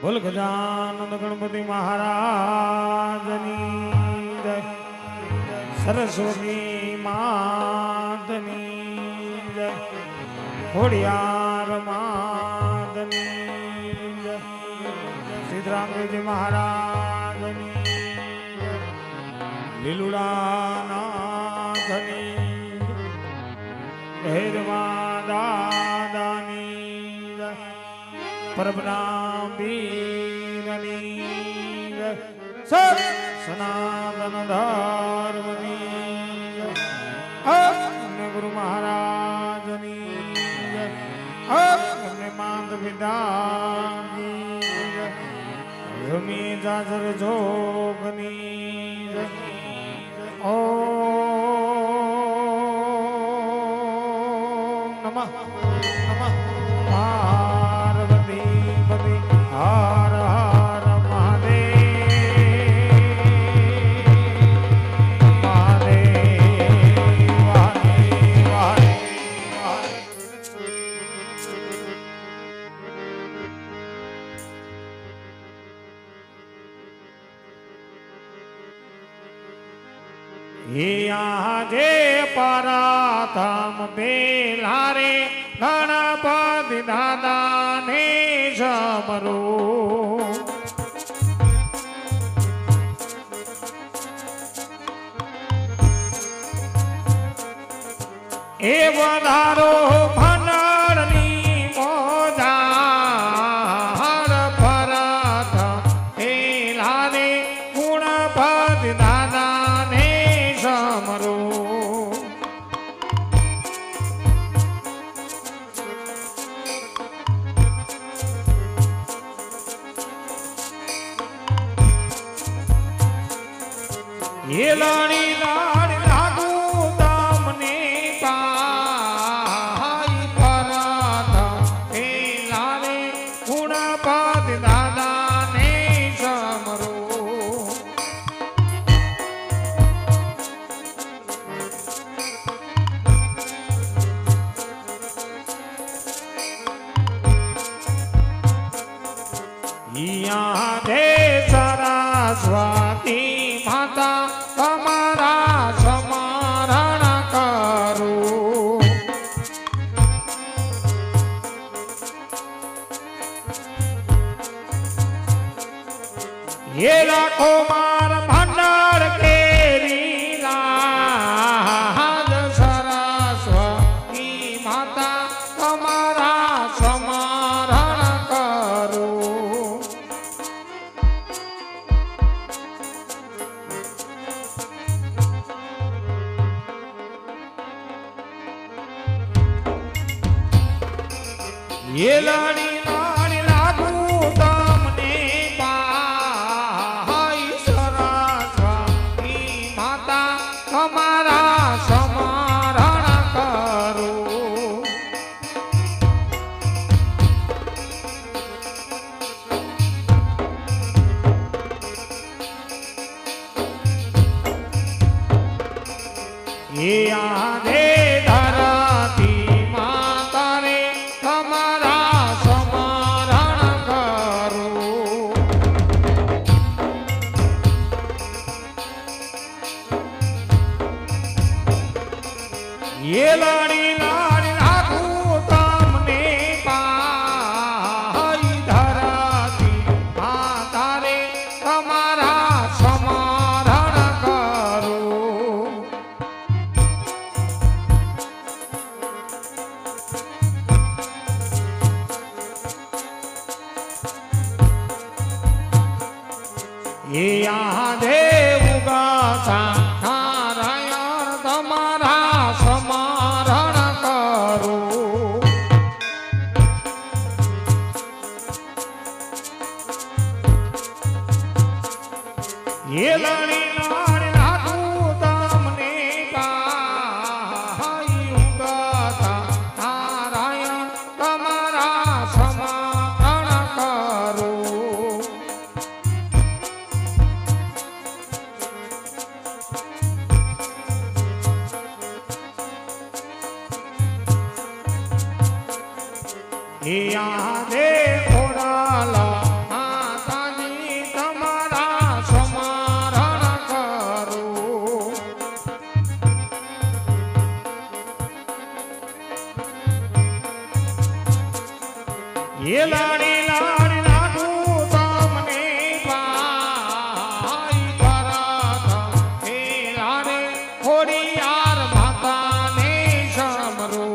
બોલ ગજાનંદ ગણપતિ મહારાજની જય, સરસ્વતી માતની જય, ખોડિયાર માતની જય, સિદ્ધરામજી મહારાજની જય, લીલુડાનાથની ભેરવા દાદાની જય, પરબના બીરની જય, સનાતન ધર્મની જય, અમને ગુરુ મહારાજની જય, અમને માંદ પિતાની જય, ભૂમિ જાજર જોગની જય, ઓમ નમઃ નમઃ પાર્વતી પતિ હર હર મહાદેવ મહાદેવ મહાદેવ આજે પરાથમ બેલારે ગણપતિ દાદાને સમરો એ વધારો ભંડારની મોજાર પરાથમ બેલારે ગુણપતિ દાદાને સમરો એ લાડી લાડી લાગુ તમને પાઈ પરાથમ એ લાલે ગુણપતિ દાદાને સમરો યા દે સરસ્વતી માતા તમારા સ્મરણ કરું એ રાખો માર ભંડાર કેરી લાજ સરસ્વતી માતા તમારા સ્મરણ કરું એ લાડી લાડી લાગુ તમને પાઈ સરસ્વતી માતા તમારા સ્મરણ કરું એ આને ધરતી માતા રે તમારા સ્મરણ કરું એ લાડી લાડી લાગુ તમને પાઈ ધરતી માતા રે તમારા સ્મરણ કરું એ આધે ઉગાતા નારાયણ તમારા સ્મરણ કરું એ લડી લડી લાગુ તમને પાઈ ઉગાતા નારાયણ તમારા સ્મરણ કરું એ આધે ઓડાલા એ લાડી લાડી લાગુ તમને પાઈ ભરત એ લાડે ખોડિયાર માતાને સમરો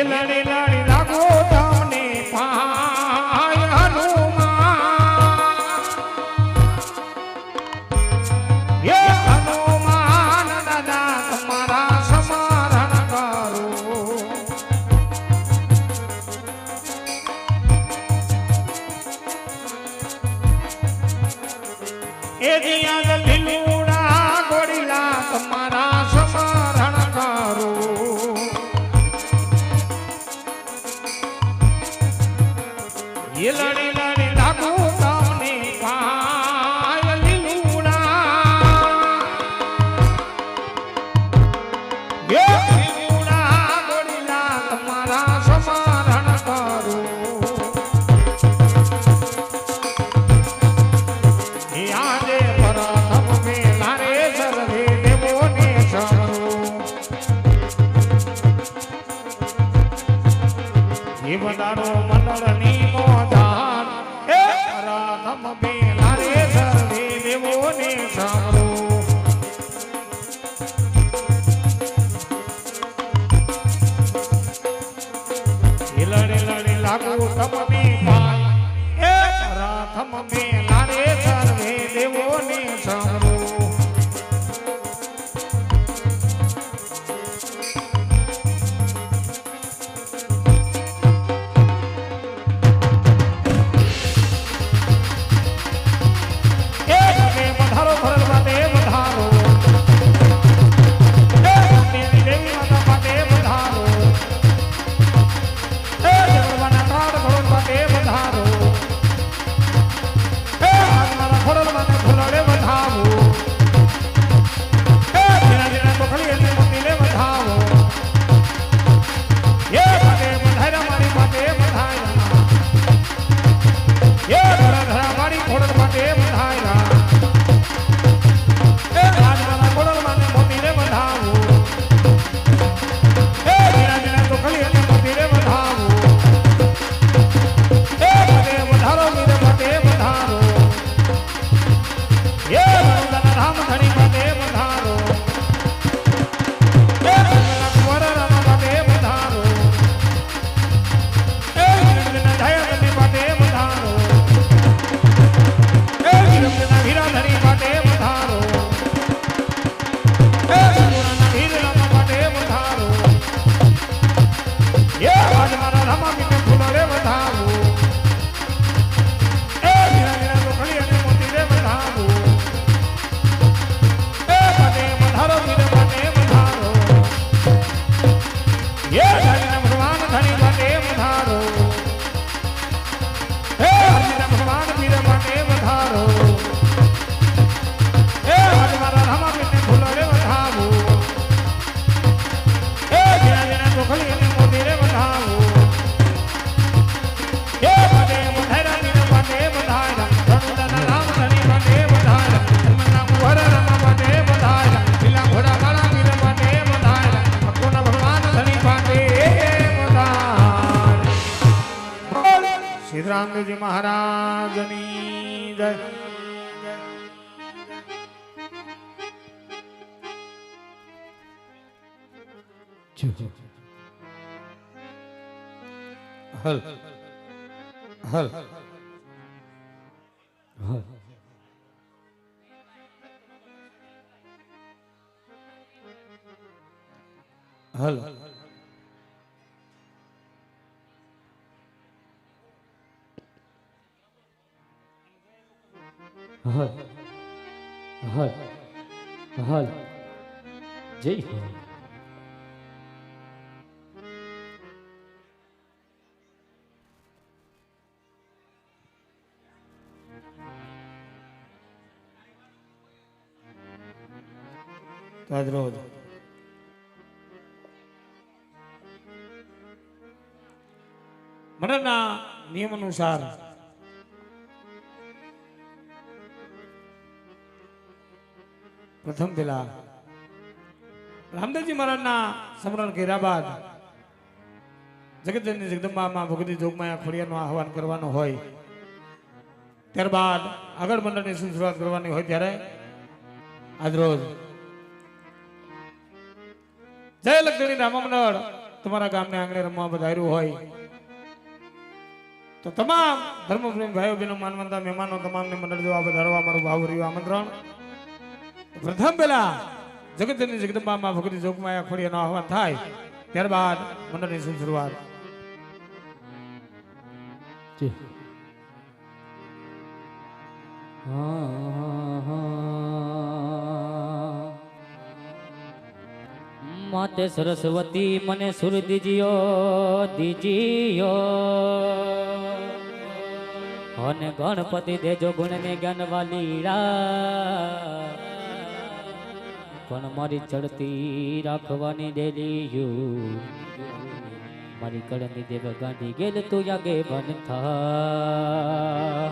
લડી લડી લાગો તમને પાય હનુમાન એ હનુમાન દાદા તમારા સ્મરણ કરો એ દિયા લીલુડા ગોડીલા તમારા સ્મરણ કરો એ લડી લડી લાગુ તમને પાય લીલુડા એ લીલુડા ગોડીલા તમારા સ્મરણ કરો એ આજે પ્રથમ મેલા રે સર્વે દેવોને સમરો એ વધારો મંડળની મોધાન એ પ્રથમ મેલા રે સર્વે દેવોને સમરો એ લડે લડે લાગુ તમને પાય એ પ્રથમ મેલા રે સર્વે દેવોને સમરો રામદેવજી મહારાજની જય. હલ હલ હલ હલ હલ હલ જય હો. તાજરોજ મંડળના નિયમ અનુસાર પ્રથમ પેલા રામદેવજી મહારાજના સ્મરણ કર્યા બાદ જગતજનની જગદંબામાં ભગવતી જોગમાયા ખોડિયારનું આહવાન કરવાનું હોય, ત્યારબાદ આગળ મંડળની શું શરૂઆત કરવાની હોય ત્યારે આજરોજ જય લક્ષણી રામ મંડળ તમારા ગામને આંગણે રમવા પધાર્યું હોય તો તમામ ધર્મપ્રેમી ભાઈઓ બહેનો માનવંતા મહેમાનો તમામને મંડળ જોવા પધારવા મારું ભાવભર્યું આમંત્રણ. પ્રથમ પહેલા જગતજનની જગદંબામાં ભગવતી જોગમાયા ખોડિયારનું આહવાન થાય, ત્યારબાદ મંડળની શુભ શરૂઆત. માતે સરસ્વતી મને સુર દીજીયો દીજીયો, અને ગણપતિ દેજો ગુણ ને જ્ઞાન વાલીડા, પણ મારી ચડતી રાખવાની ડેલીયું, મારી કળની દેવ ગાંધી ગેલ તું યાગે બન થા.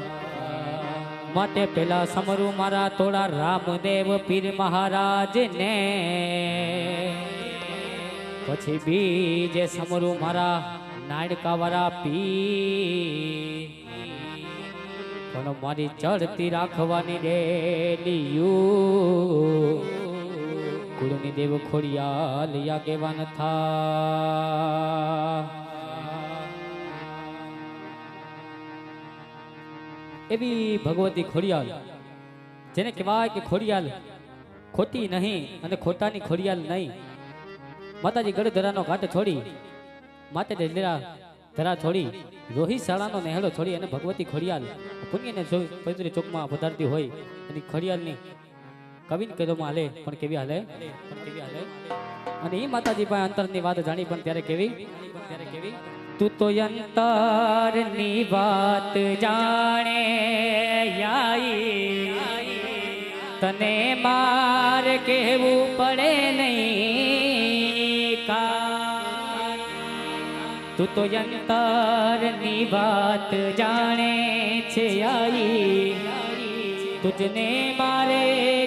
માટે પેલા સમરું મારા તોડા રામદેવ પીર મહારાજ ને, પછી બીજે સમરું મારા નાડકા વાળા પીર, પણ મારી ચડતી રાખવાની ડેલીયું, કુળની દેવ ખોડિયાલ યાગેવાન થા. એવી ભગવતી ખોડિયાલ જેને કહેવાય કે ખોડિયાલ ખોટી નહીં અને ખોટાની ખોડિયાલ નહીં. માતાજી ગઢધરાનો ઘાટ છોડી, માતે ડેલરા ધરા છોડી, રોહિત શાળાનો નહેડો છોડી અને ભગવતી ખોડિયાલ પુણ્યને પવિત્ર ચોકમાં પધારતી હોય અને ખોડિયાલની કવિને કહેવામાં હાલે પણ કેવી હાલે, અને એ માતાજી પાસે અંતરની વાત જાણી પણ ત્યારે કેવી, તું તો અંતરની વાત જાણે તને માર કહેવું પડે નહીં કા. તું તો અંતરની વાત જાણે છે આઈ, તુજને મારે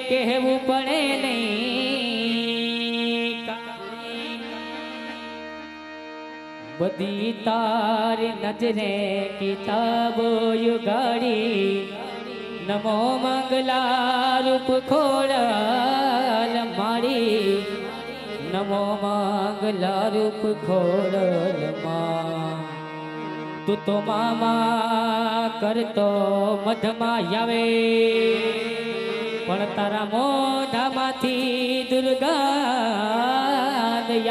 કહેવું પડે નહીં કા. બધી તારી નજરે કિતાબો યુગાડી, નમો મંગલા રૂપ ખોડલ મારી, નમો મંગલા રૂપ ખોડલ માં. તું તો મામા કરતો મધમાં આવે, પણ તારા મોઢામાંથી દુર્ગંધ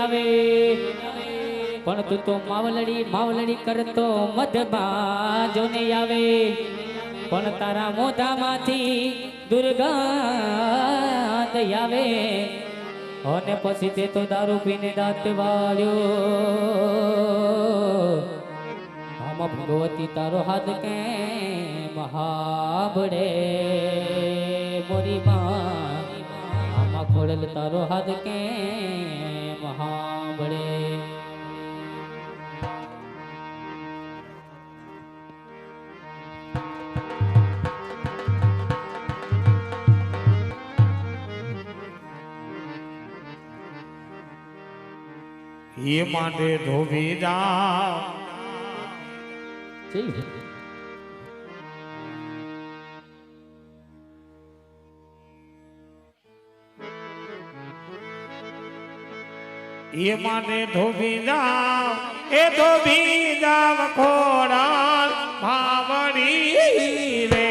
આવે. પણ તું તો માવલડી માવલડી કરતો મધમાં જોને આવે, પણ તારા મોઢામાંથી દુર્ગંધ આવે. અને પછી તે તો દારૂ પીને દાંત વાળ્યો, આમાં ભગવતી તારો હાથ કે મહાબડે મોરી માં, આમાં ખોડલ તારો હાથ કે મહાબડે. એ માટે ધોબી જા એ માને ધોબી જાવ એ ધોબી જાવ ખોડાલ ભાવડી રે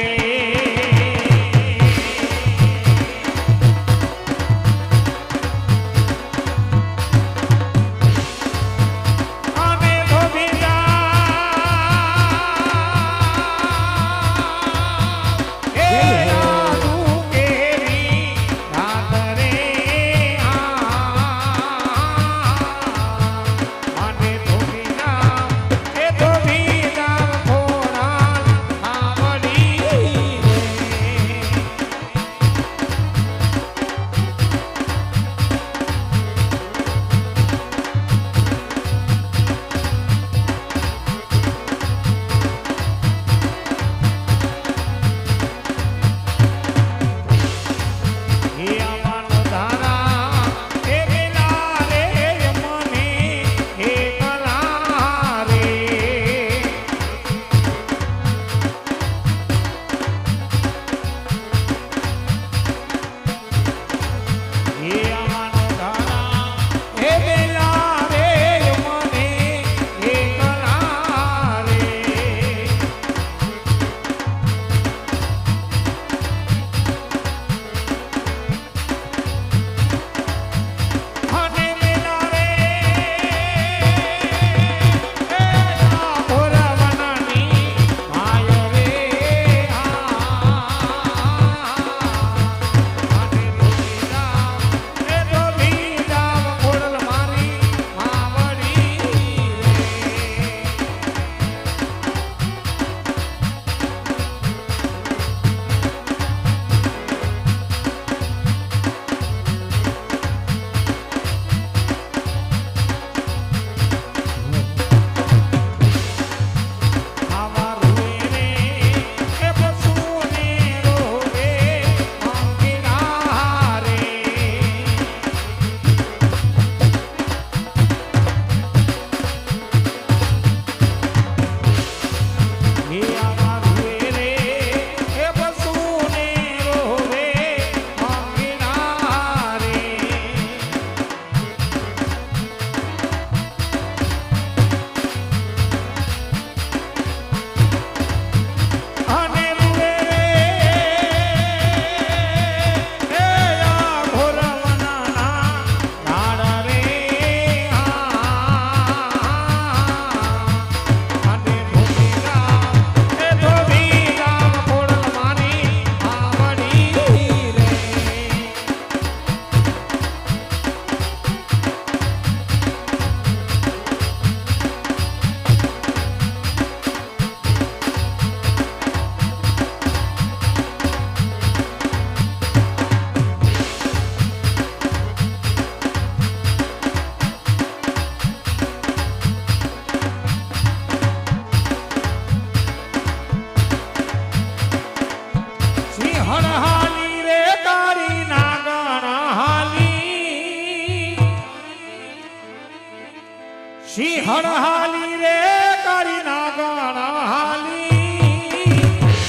સિંહણ હાલી રે કરી નાગણ હાલી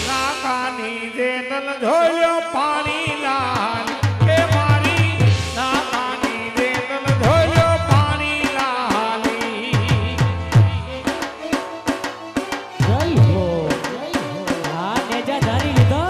નાકાની જે તલ જોયો પાણી લાલ એ મારી નાકાની જે તલ જોયો પાણી લાલી જય હો હા નેજા ધારી લીધો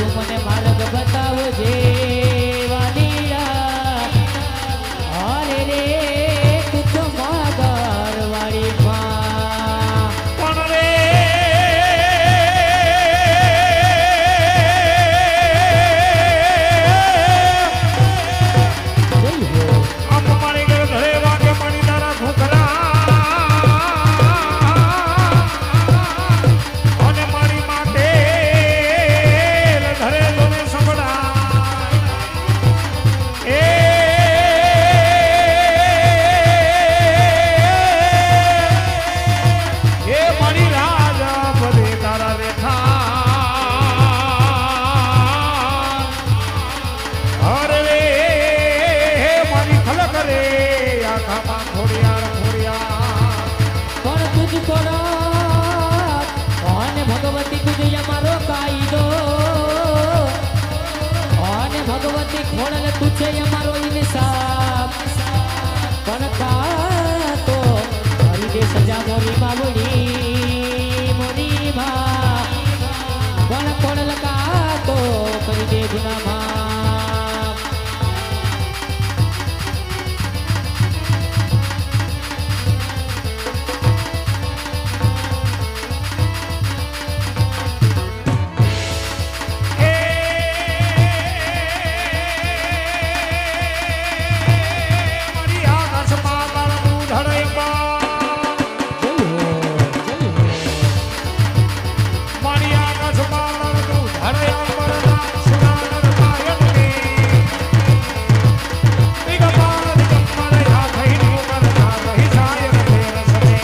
તું મને માર્ગ બતાવજે વાલીડા અરે રે કુટુંબ વાળી માં પણ રે આમ મારી ઘર ધરે વાગે મારી તારા ઘોઘરા અને મારી માટે ધરે તોને સંભળા એ મારી રાજા પદે તારા રેખા હરે રે મારી ખલક રે આખામાં ખોડિયાર પણ તુજ કરો અને ભગવતી તુજ અમારો કાયદો અને ભગવતી ખોડલ તુજે અમારો ઇન્સાફ પણ કા તો હરી દે સજા મોરી મોરી માં પણ ખોડલ કા તો કરી દે ગુનામાં મારી આકાશમાં તારું ધરે મારી આકાશમાં તારું ધરે અંબરના સુરાનર કાયનની દિગંબર દિગંબર યા થઈને કરતા રહી જાય ફેર સમે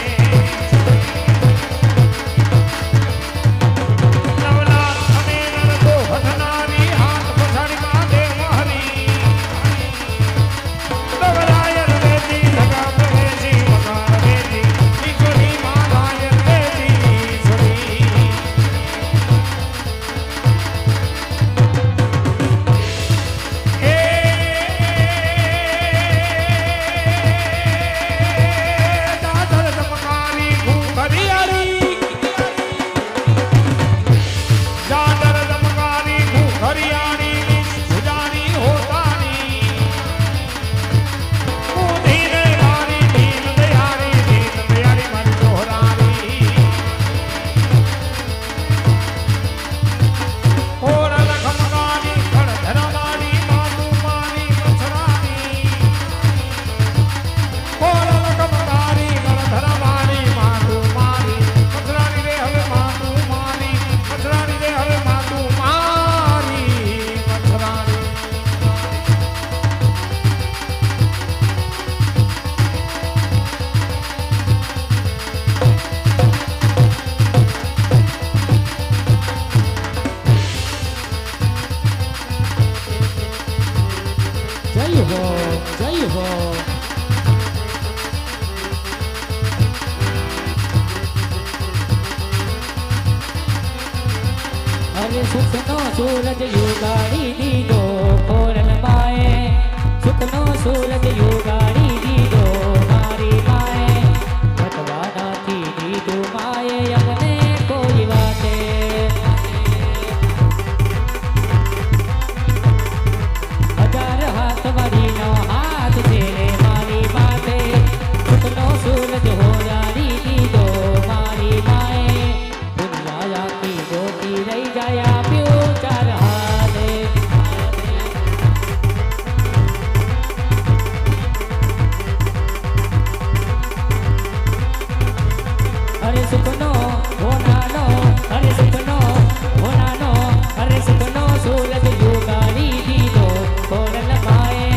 નવનાથ અમે નરકો હથનારી હાથ પછાડી મહાદેવ હરી દગરાયર વેદી જગા પ્રવેશી મકાર વેદી ઈશ્વરી મારાયર વેદી ઈશ્વરી દાદર ધમકારી ભૂખરિયાળી દાદર ધમકારી ભૂખરિયાળી સુજાની હોતાની ધીરે મારી દીન દયાળી મારી દોહરાની ઓરલ ખમકાની ખડધરાની માતુ મારી મથરાની ઓરલ ખમકાની ખડધરાની માતુ મારી મથરાની રે હવે માતુ મારી મથરાની રે હવે માતુ મારી મથરાની જય હો અરે સુખનો સૂરજ યુગાડી દીધો ખોરલ માએ સુખનો સૂરજ યુગાડી દીધો મારી માએ ભટવાનાથી દીધું માએ અમને કોઈ વાતે હજાર હાથ વાળીનો હાથ છે રે મારી માથે સુખનો સૂરજ હોરાડી દીધો મારી માએ દુનિયા આખી જોતી રહી જાય આપ્યો ચાર હાથે અરે સુખનો હોનાનો અરે સુખનો હોનાનો અરે સુખનો સૂરજ યુગાડી દીધો ખોરલ માએ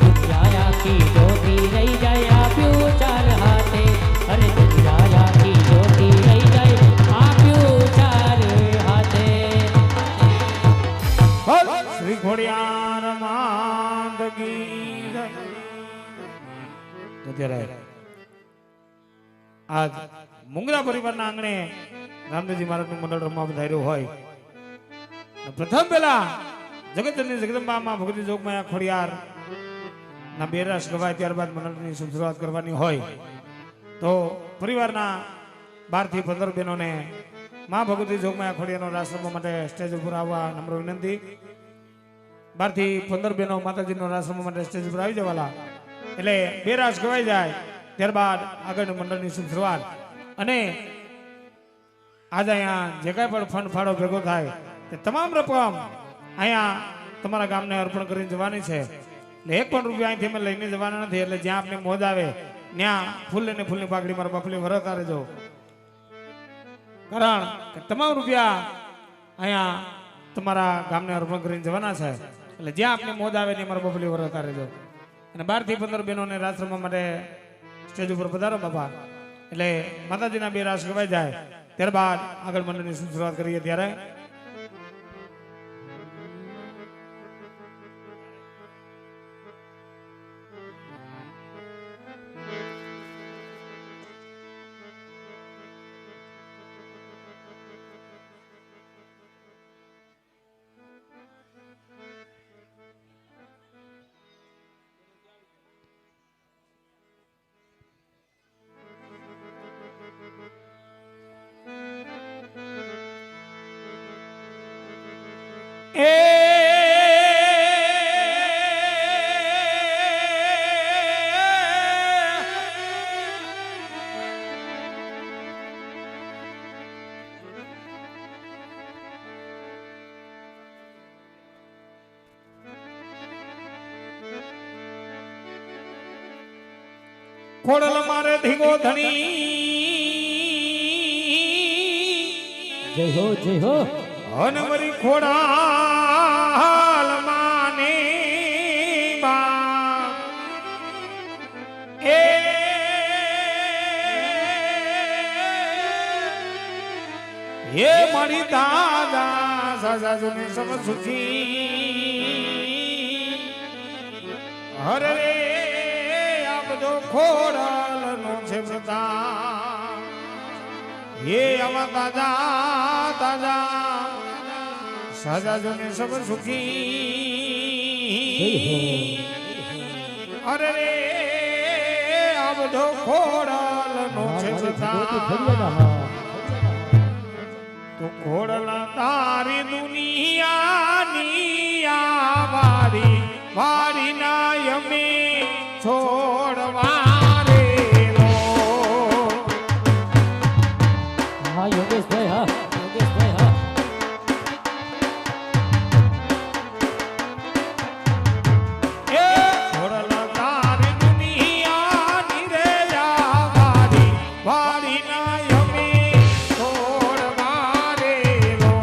દુનિયા આખી જોતી રહી જાય આપ્યું ચાર હાથે અરે દુનિયા આખી જોતી રહી જાય આપ્યું ચાર હાથે શ્રી ખોડિયાર માંદગી અત્યારે આજ મુંગરા પરિવારના આંગણે રામદેવજી મહારાજનું મંડળ રમવા પધાર્યું હોય પ્રથમ પહેલા જગતની જગદંબામાં ભગવતી જોગમાયા ખોડિયાર ના બે રસ ગવાય ત્યારબાદ મંડળની શુભ શરૂઆત કરવાની હોય તો પરિવારના 12 થી 15 બહેનોને માં ભગવતી જોગમાયા ખોડિયાનો રાસ રમવા માટે સ્ટેજ ઉપર આવવા નમ્ર વિનંતી. 12 થી 15 બહેનો માતાજીનો રાસ રમવા માટે સ્ટેજ ઉપર આવી જવાલા. એટલે બે રાસ ગવાઈ જાય ત્યારબાદ આગળની મંડળની શુભ શરૂઆત. અને આજે અહીંયા જે કાંઈ પણ ફંડ ફાળો ભેગો થાય તે તમામ રકમ અહીંયા તમારા ગામને અર્પણ કરીને જવાની છે. એટલે 1 પણ રૂપિયા અહીંથી અમે લઈને જવાના નથી. એટલે જ્યાં આપને મોજ આવે ત્યાં ફૂલ અને ફૂલની પાકડી મારા બાપલી વરતા રહેજો. કારણ કે તમામ રૂપિયા અહીંયા તમારા ગામને અર્પણ કરીને જવાના છે. એટલે જ્યાં આપને મોજ આવે ત્યાં મારા બાપલી વરતા રહેજો. અને 12 થી 15 બહેનોને રાસ રમવા માટે સ્ટેજ ઉપર પધારો બાપા. એટલે માતાજીના બે રાસ ગવાઈ જાય ત્યારબાદ આગળ મંડળની શરૂઆત કરીએ. ત્યારે ખોડલ મારે ધીગો ધણી જય હો જય હો. અનવરી ખોડાલ માને બા એ મારી દાદા સાસુને સબ સુખી હરે બધો ખોડાલ નો છે પ્રતા એ આવા તાજા તાજા સાજાજોને સબ સુખી અરે રે આ બધો ખોડાલ નો છે પ્રતા તો ખોડલા તારી દુનિયાની આ વારી વારી ના યમે છોડવા રે લો. હા યોગેશભાઈ, હા યોગેશભાઈ, હા. એ છોડલા તારી દુનિયાની રે આ વારી વારી ના યમે છોડવા રે લો.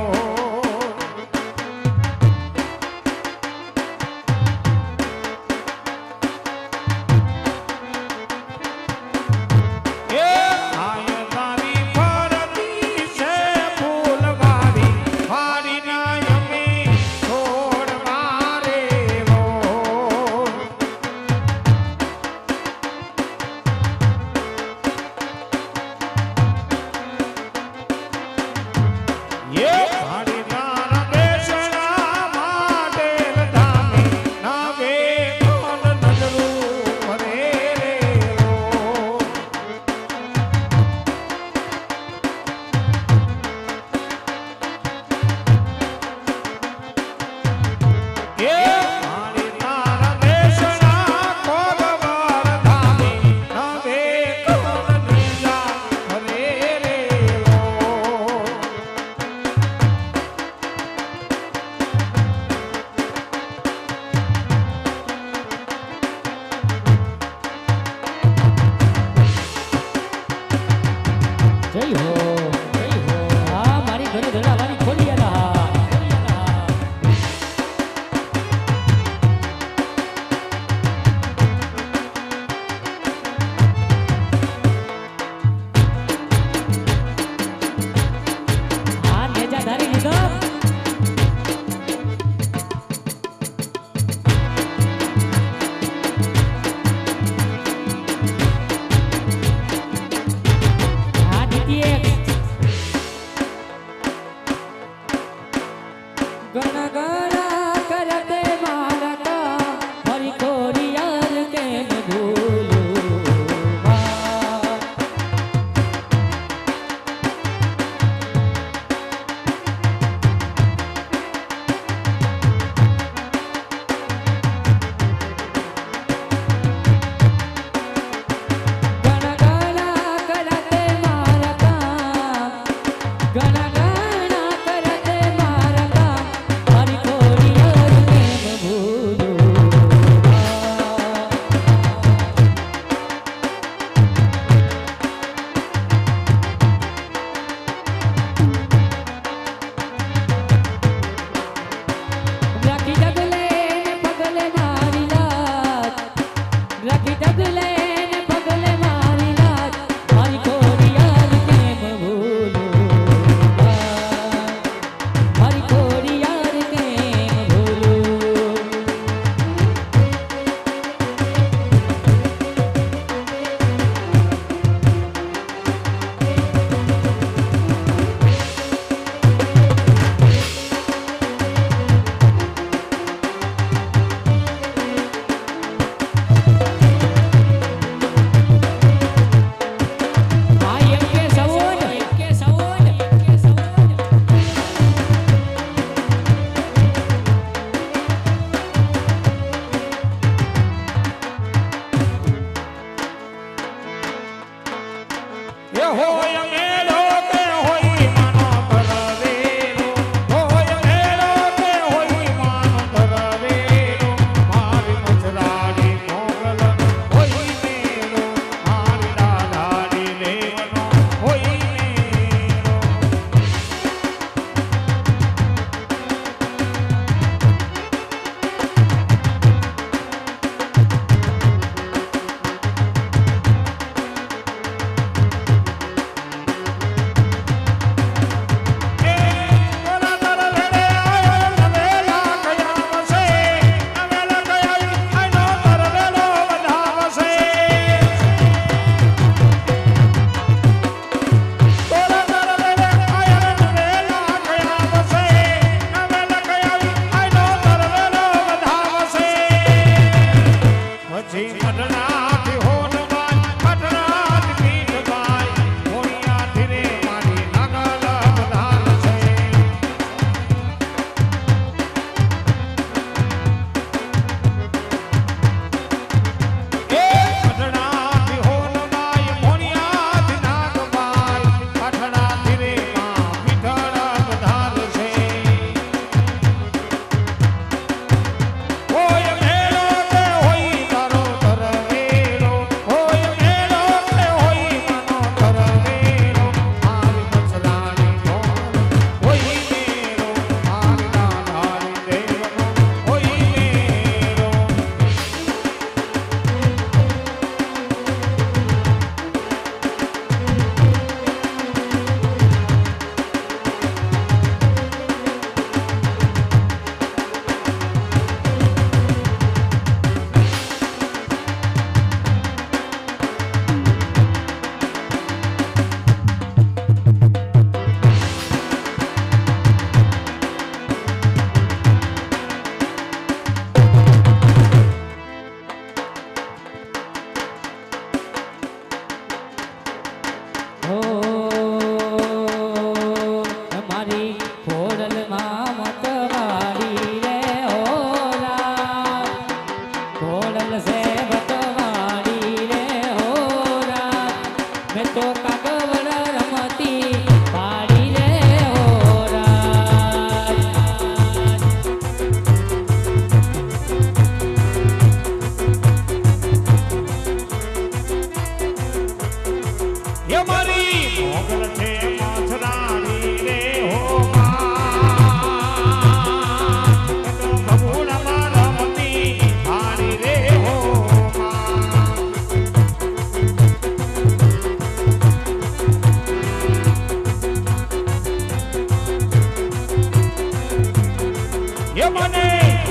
ये मने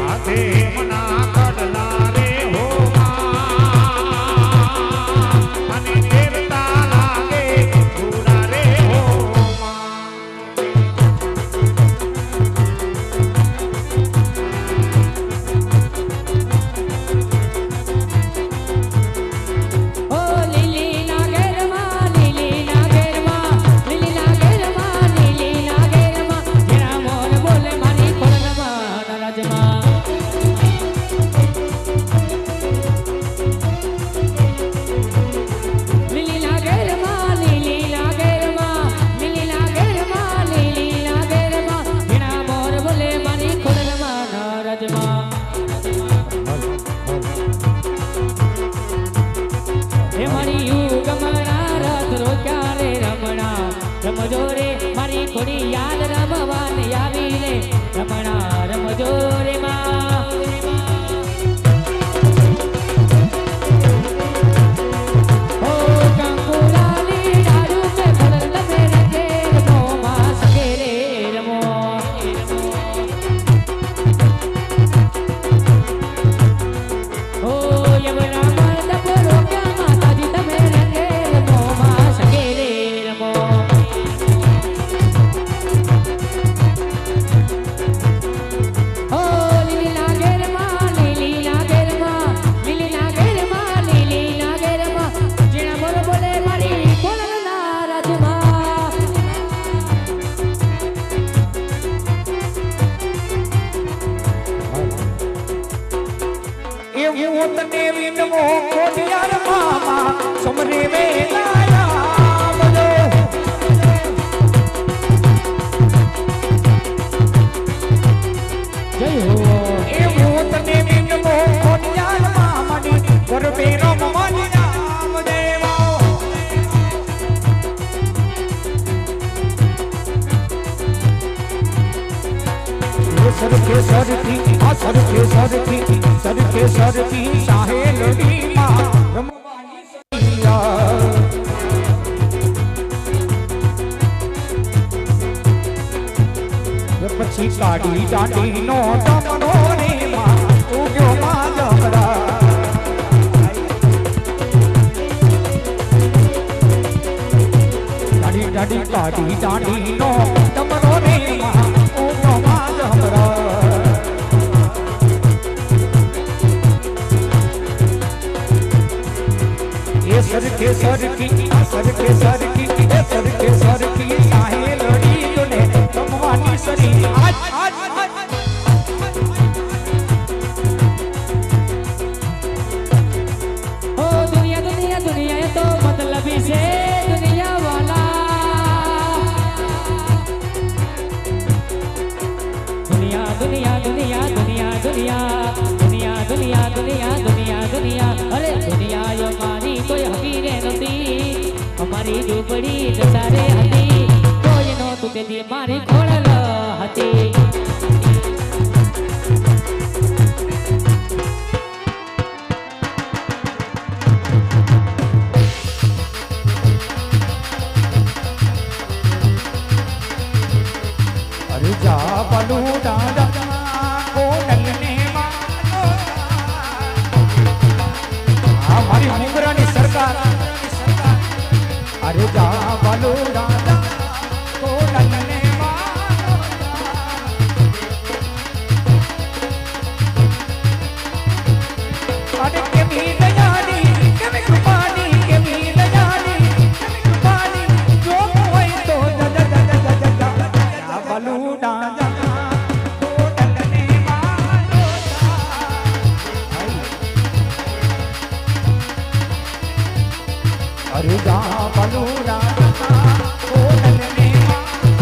हाथे मना कडला रे हो मने देवता लागे पूरा रे हो सरके सरकी शाहे लड़ी मां रमवानी सैया पछी काड़ी डांडी नो तमनो रे मां उग्यो मां जबरा डांडी डांडी काड़ी डांडी नो तमनो रे मां उग्यो मां जबरा सरके सरकी सरके सरकी सरके सरकी शाहे लड़ी तूने तमवानी सरी आज आज ओ दुनिया दुनिया दुनिया ये तो मतलबी से दुनिया वाला दुनिया दुनिया दुनिया दुनिया दुनिया दुनिया दुनिया दुनिया दुनिया दुनिया अरे दुनिया यो मारी कोई हकीरे नती हमारी झूपड़ी जसारे हती कोई नो तू ते दी मारी खोड़ल हती अरे जा बलू दादा को डलने मानो हमारी मुंगरानी सरकार अरे जा बलू दादा को डलने मानो अरे के भी दयानी के भी कृपानी के भी दयानी के भी कृपानी जो कोई तो जा जा जा जा जा बलू दादा को डलने मानो अरे जा बलू दादा को डलने मानो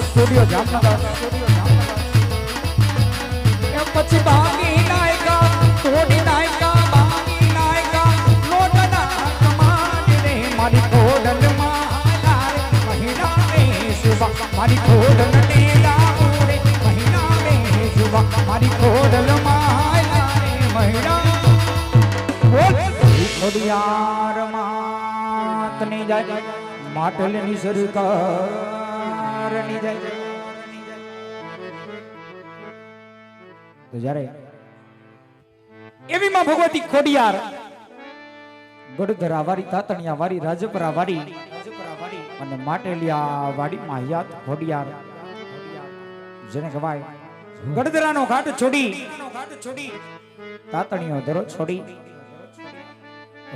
स्टूडियो जामनगर પછી બાગી નાયકા તોડી નાયકા બાગી નાયકા લોટના મારી ખોડલ ને લાવો રે મહિના મે જુવા મારી ખોડલ માયા રે મહિના ખોડિયાર માતની જાય માટલની સરકારની જાય તો જ્યારે એવી માં ભગવતી ખોડિયાર ગઢધરા વારી તાતણિયા વારી રાજપરા વારી અને માટલિયા વાડી માહિયાત ખોડિયાર જેને કહેવાય ગઢધરાનો ઘાટ છોડી તાતણિયો ધરો છોડી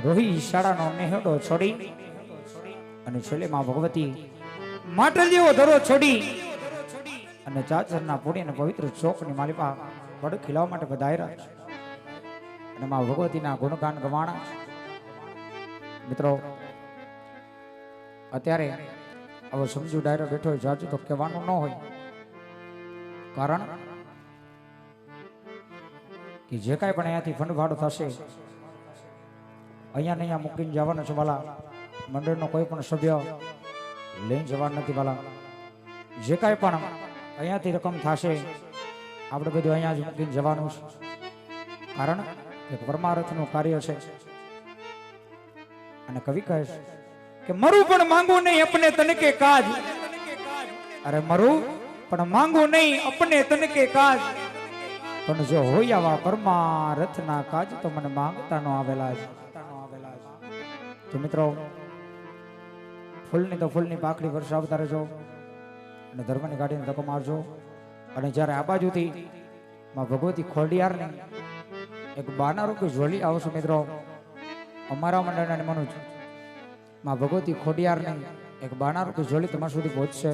રોહી શાળાનો નેહડો છોડી અને છેલ્લે માં ભગવતી માટલિયો ધરો છોડી અને ચાચરના પુણ્યને પવિત્ર ચોકની માલિપા વડ ખીલાવા માટે પધાર્યા છે અને માં ભગવતીના ગુણગાન ગવાણા છે મિત્રો અત્યારે આવો સમજુ ડાયરો બેઠો હોય જાજુ તો કહેવાનું ન હોય કારણ કે જે કાંઈ પણ અહીંયાથી ફંડફાળો થશે અહીંયા ને અહીંયા મૂકીને જવાનું છે વાલા મંડળનો કોઈ પણ સભ્ય લઈને જવાનું નથી વાલા જે કાંઈ પણ અહીંયાથી રકમ થશે આપણે બધું અહીંયા જ મૂકીને જવાનું છે કારણ કે પરમાર્થનું કાર્ય છે અને કવિ કહે છે કે મરું પણ માંગુ નહીં અપને તને કે કાજ અરે મરું પણ માંગુ નહીં અપને તને કે કાજ પણ જો હોય આવા પરમાર્થના કાજ તો મને માંગતા નો આવેલા છે તો મિત્રો ફૂલની તો ફૂલની પાકડી વરસાવતા રહેજો અને ધર્મની ગાડીને ધક્કો મારજો અને જ્યારે આ બાજુથી માં ભગવતી ખોડિયારની એક બાના રૂપે ઝોલી આવશે મિત્રો અમારા મંડળના મનું છું માં ભગવતી ખોડિયારની એક બાના રૂપે ઝોલી તમારા સુધી પહોંચશે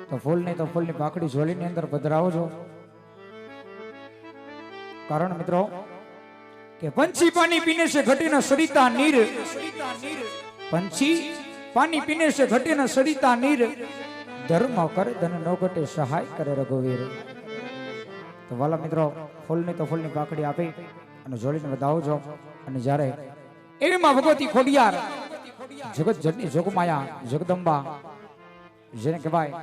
તો ફૂલની પાકડી ઝોલીની અંદર પધરાવજો કારણ મિત્રો કે પંછી પાણી પીને છે ઘટી ન સરિતા નીર પંછી પાણી પીને છે ઘટી ન સરિતા નીર ધર્મ કરે ધન નો ઘટે સહાય કરે રઘુવીર તો વાલા મિત્રો ફૂલની પાકડી આપી અને જોડીને વધાવજો અને જ્યારે એવીમાં ભગવતી ખોડિયાર જગત જનની જોગમાયા જગદંબા જેને કહેવાય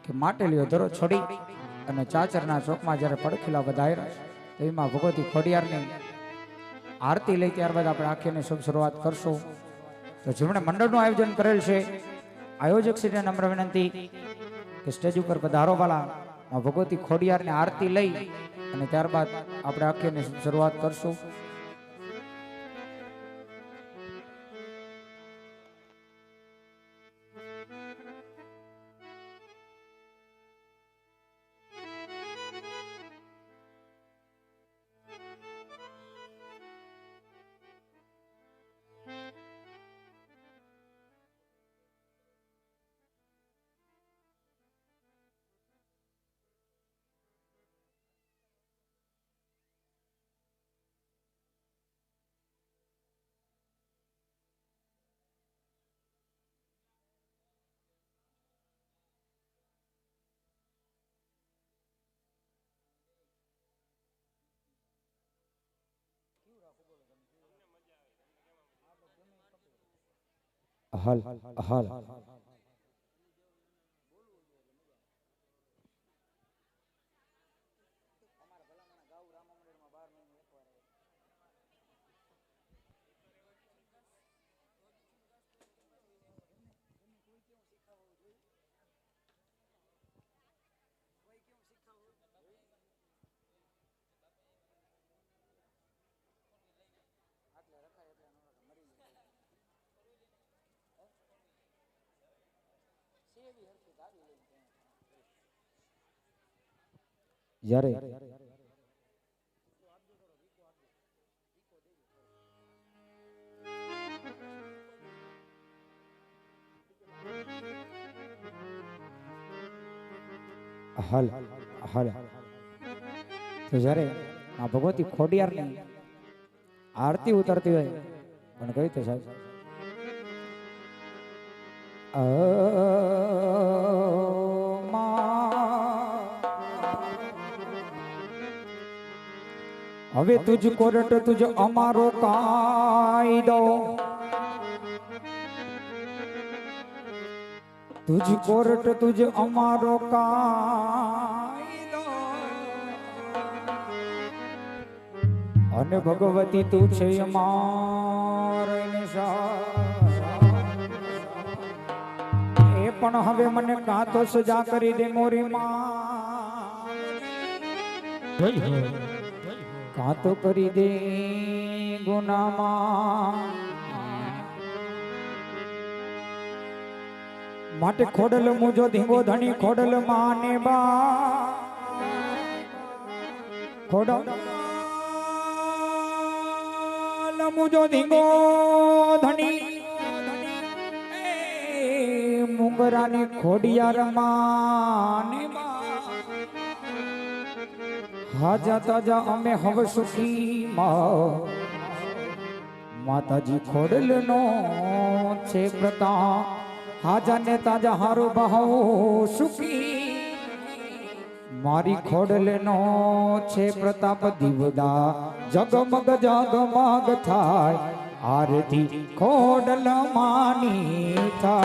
કે માટલીઓ ધરો છોડી અને ચાચરના ચોકમાં જ્યારે પડખીલા વધાર્યા એવીમાં ભગવતી ખોડિયારની આરતી લઈ ત્યારબાદ આપણે આખીને શુભ શરૂઆત કરશું તો જેમણે મંડળનું આયોજન કરેલ છે આયોજક શ્રીને નમ્ર વિનંતી કે સ્ટેજ ઉપર પધારો વાલા ભગવતી ખોડિયારની આરતી લઈ અને ત્યારબાદ આપણે આખીને શુભ શરૂઆત કરશું હાલ હાલ જ્યારે હાલ હાલ તો જ્યારે આ ભગવતી ખોડિયારની આરતી ઉતરતી હોય પણ કઈ તો સાહેબ હવે તુજ કોરટ તુજ અમારો કાયદો तुझ कोर्ट तुझ अमारो कायदो अने भगवती तू छे अमार ए पण हवे मने का तो सजा करी दे मोरी मां का तो करी दे गुनाह मां माटे खोडल मुझो धींगो धनी खोडल माने बा खोडल मुझो धींगो धनी मुंगरा ने खोडिया रमाने बा हाजा ताजा अमे हव सुखी माताजी खोडल नो छे प्रता हाजा ने ताजा हारो बहो सुखी मारी खोडल नो छे प्रताप दीवदा जगमग जगमग थाय आरती खोडल मानी था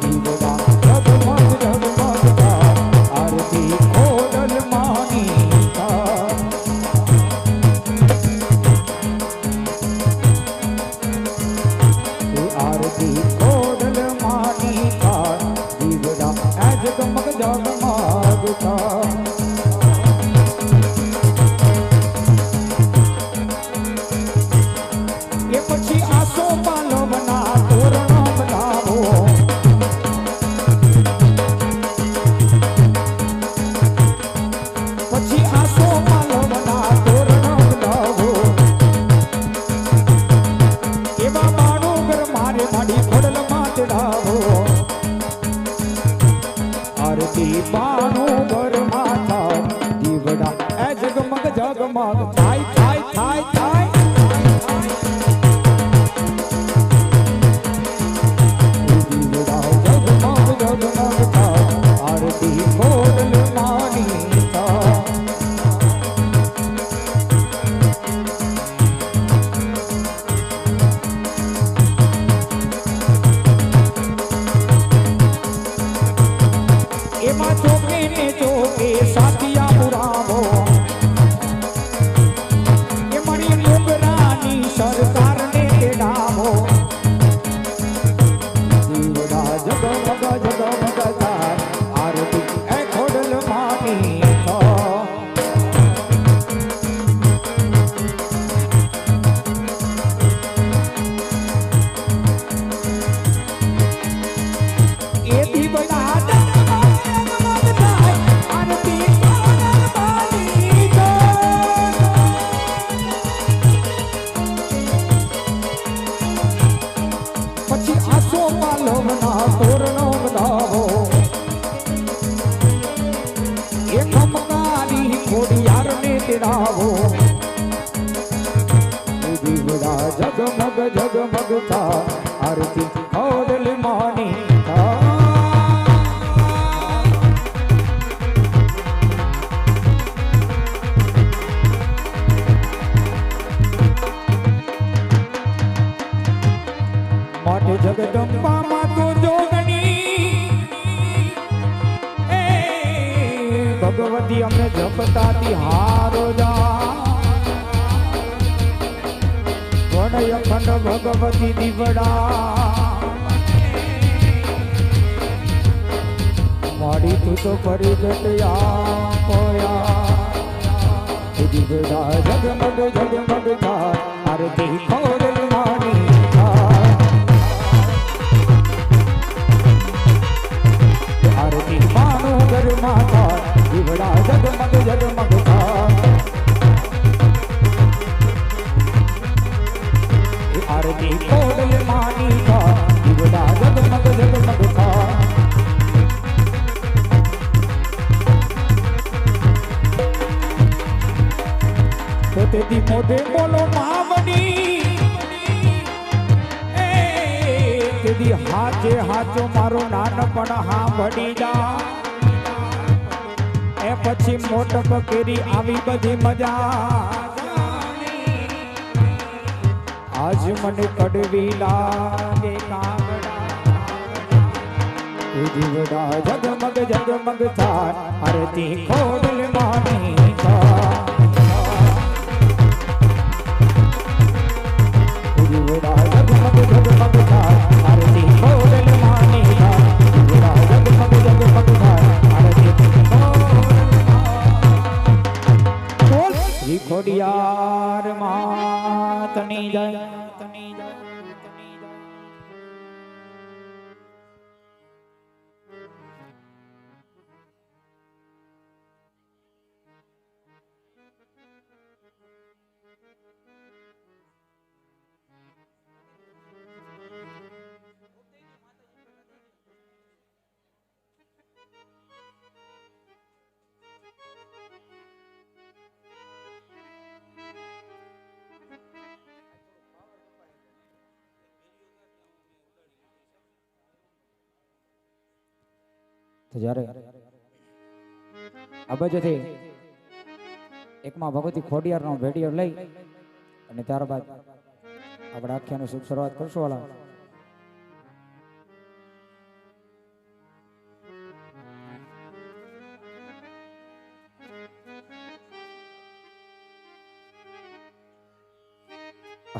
दीवदा जगमग जगमग थाय आरती खोडल मानी था आरती खोडल मानी था दीवड़ा जगमग जगमग था ये पछी आसो पालो बना तोरणो बनावो पछी आसो पालो बना तोरणो बनावो एवा मारे माड़ी खोडल मातड़ावो आरती बाणो बर माथा दीवड़ा ए जगमग जगमग थाय थाय थाय थाय दीवड़ा जगमग जगमग था आरती खोडल मानी था एमा चौके ने चौके साथिया पुरावो ये मरी मुगरानी सरकार ने तेड़ावो दीवड़ा जगमग जगमग थाय आरती ए खोडल मानी था ए दीवड़ा तोरणो बनावो एक मकारी खोडियार ने तेड़ावो दीवड़ा जगमग जगमग था आरती खोडल मानी था माटे जगदम्बा मातो जोगनी भगवती हमने जपता थी हारो जा वनय खंड भगवती दीवड़ा माड़ी तू तो परी गटया कोया दीवड़ा जगमग जगमग था आरती खोडल मानी था आरती मानो गर माता दीवड़ा जगमग जगमग था आरती खोडल मानी था दीवड़ा जगमग जगमग था तो तेरी मोटे बोलो मावनी तेरी हाथे हाथो मारो नानपण हांभળી जा ए પછી મોટપ કેરી આવી બધી મજા આજ મને કડવી લાગે કાગડા જીવડા જગમગ જગમગ થાય આરતી ખોડલ માની જીવડા જગમગ જગમગ થાય આરતી ખોડલ માની જીવડા જગમગ જગમગ થાય આરતી ખોડિયાર માતની જાય તો જ્યારે આ બાજુથી એકમાં ભગવતી ખોડિયારનો ભેડિયો લઈ અને ત્યારબાદ આપણે આખ્યાની શુભ શરૂઆત કરશું વાલા.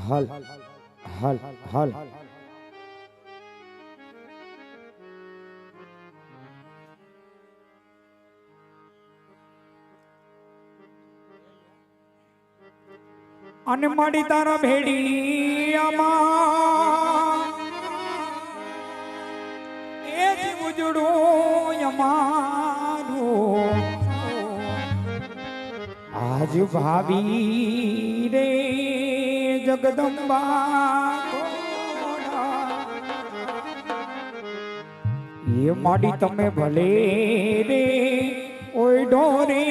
હાલ હાલ હાલ અને માડી તારા ભેડિયામાં એ જ ઉજળો અમારો આજ ભાવી રે જગદંબા એ માડી તમે ભલે રે ઓય ડોરે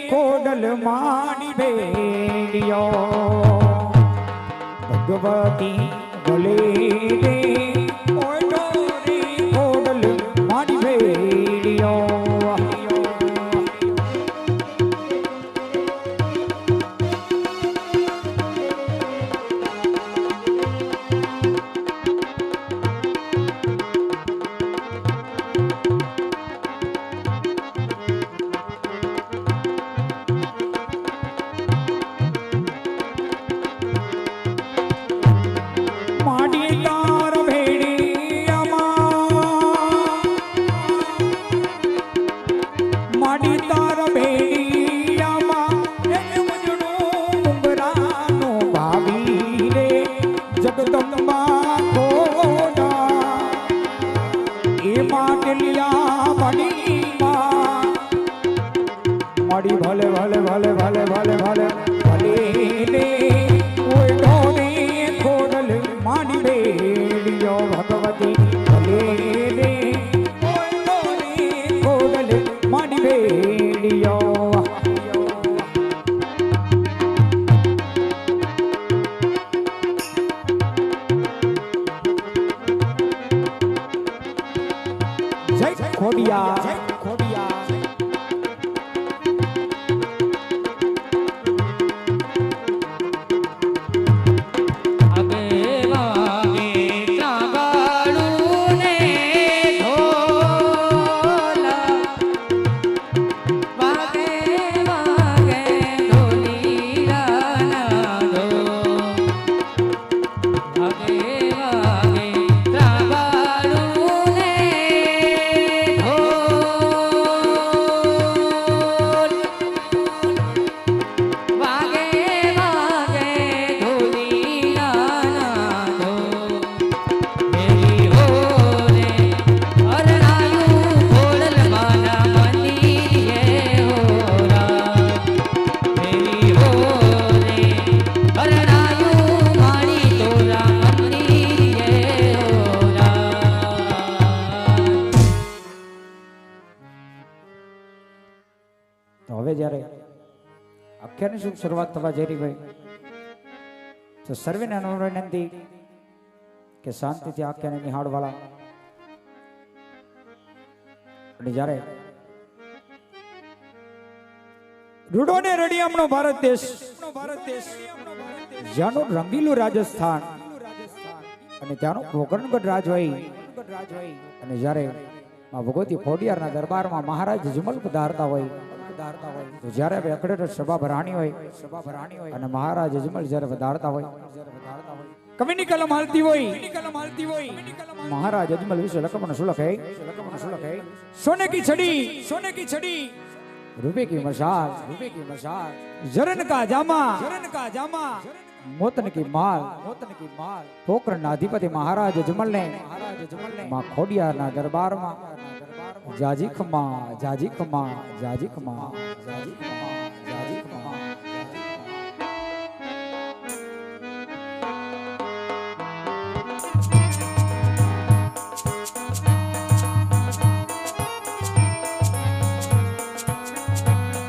ખોડલ માડી ભેડિયો ભગવતી ભલે રે ઓય ડોરે ખોડલ માડી ભેડિયો માડી ભલે ભલે ભલે ભલે ભલે ભલે ભલે રે ઓય ડોરે ખોડલ માડી ભેડિયો ભગવતી ભલે રે ઓય ડોરે ખોડલ માડી ભેડિયો જય ખોડિયા ખોડિયા હવે જ્યારે આખ્યાની શુભ શરૂઆત થવા જઈ રહી હોય તો સર્વેને વિનંતી કે શાંતિથી આખ્યાને નિહાળવાળા અને જ્યારે રૂડો ને રડિયામણો ભારત દેશ જ્યાંનું રંગીલું રાજસ્થાન અને ત્યાંનો પોકરણગઢ રાજ હોય અને જ્યારે માં ભગવતી ખોડિયારના દરબારમાં મહારાજ જમલ પધારતા હોય તો જ્યારે અખડેટ સભા ભરાણી હોય અને મહારાજ અજમલ જ્યારે વધારતા હોય કવિની કલમ હાલતી હોય મહારાજ અજમલ વિશે લખમણ શું લખે સોને કી છડી રૂપે કી મશાલ જરન કા જામા મોતન કી માલ પોકરણના અધિપતિ મહારાજ અજમલ ને માં ખોડિયારના દરબારમાં જાજી ખમા